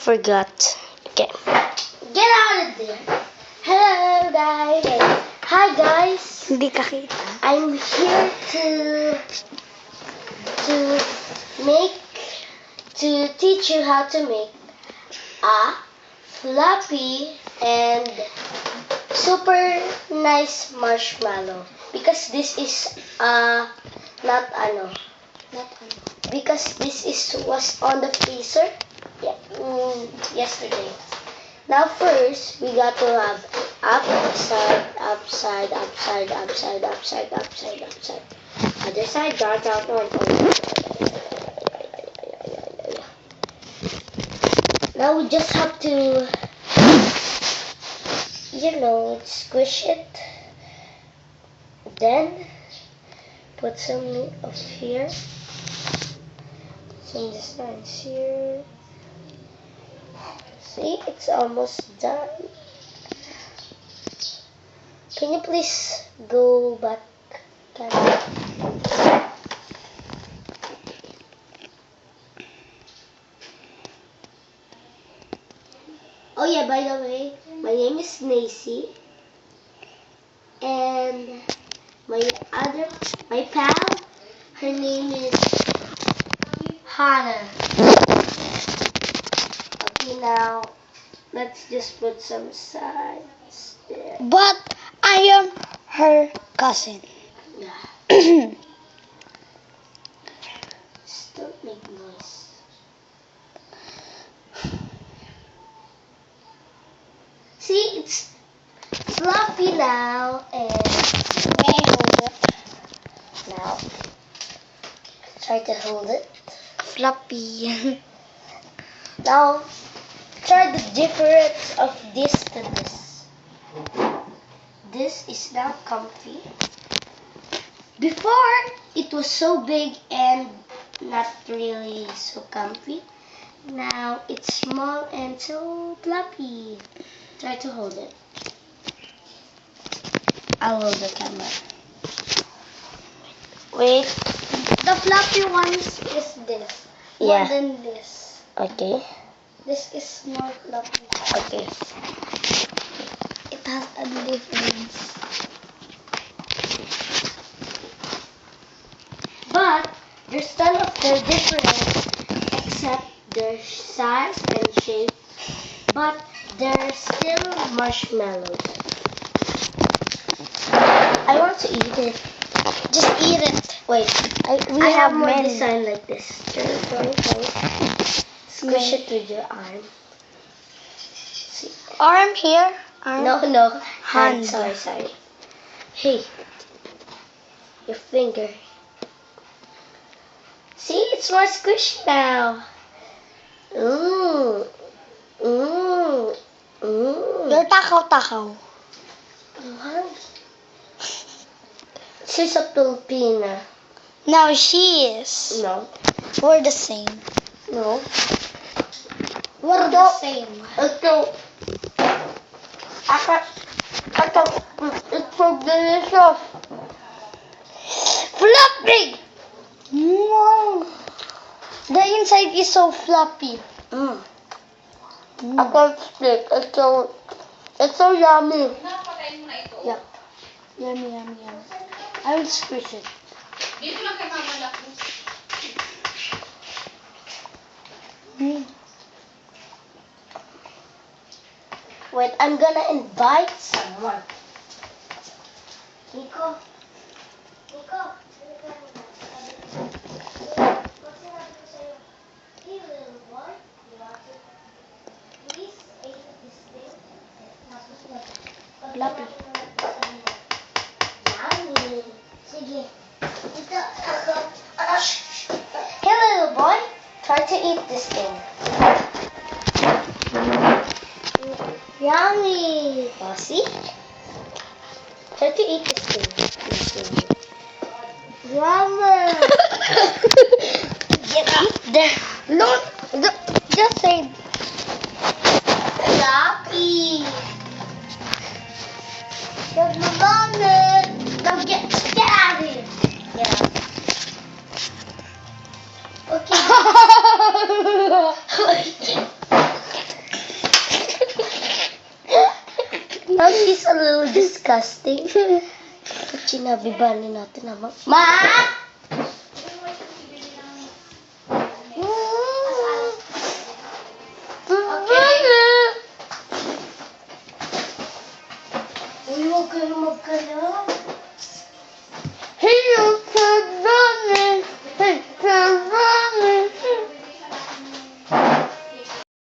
forgot. Okay. Get out of there. Hello, guys. Hi, guys. Hindi ka kita. I'm here to teach you how to make a fluffy and super nice marshmallow. Because this is because this was on the freezer yesterday. Now first we got to have upside. Other side, down. Now we just have to, squish it. Then put some of here, some designs here. See, it's almost done. Can you please go back? Oh yeah, by the way, my name is Nacy, and my pal, her name is Hannah. Okay, now let's just put some sides there. But I am her cousin. Just don't make noise. See, it's fluffy now, and now try to hold it. Floppy. Now try the difference of this to this. This is now comfy. Before, it was so big and not really so comfy. Now it's small and so fluffy. Try to hold it. I'll hold the camera. Wait. The fluffy ones is this. More Yeah. than this. Okay. This is more fluffy. Okay. It has a difference. But there's none of their difference except their size and shape. But they're still marshmallows. I want to eat it. Just eat it. Wait, We I have have more many. design like this. Turn. Squish it with your arm. See. Arm here. Arm. No. Hand. Sorry. Hey. Your finger. See, it's more squishy now. Ooh. You're takaw-takaw. What? She's a Filipina. No, she is. No. We're the same. No. We're the same. Ito. It's so delicious. Floppy! No. The inside is so floppy. I can't speak. It's so yummy. Yep. Yummy. I will squish it. Dito lang kay Mama Lako. Wait, I'm gonna invite someone. Nico. What's sinabi ko sa'yo? Hey, little boy, you want to please eat this thing? Floppy. Yummy. Sige. Ito, ako. Hey, little boy, try to eat this thing. Yummy. Oh, see? Try to eat this thing. Yummy. Get up there. No, just say. Lucky. There's my vomit. Now get out of here. Yeah. Okay. Now she's a little disgusting. Ba't sinabi ba ni natin naman? Ma!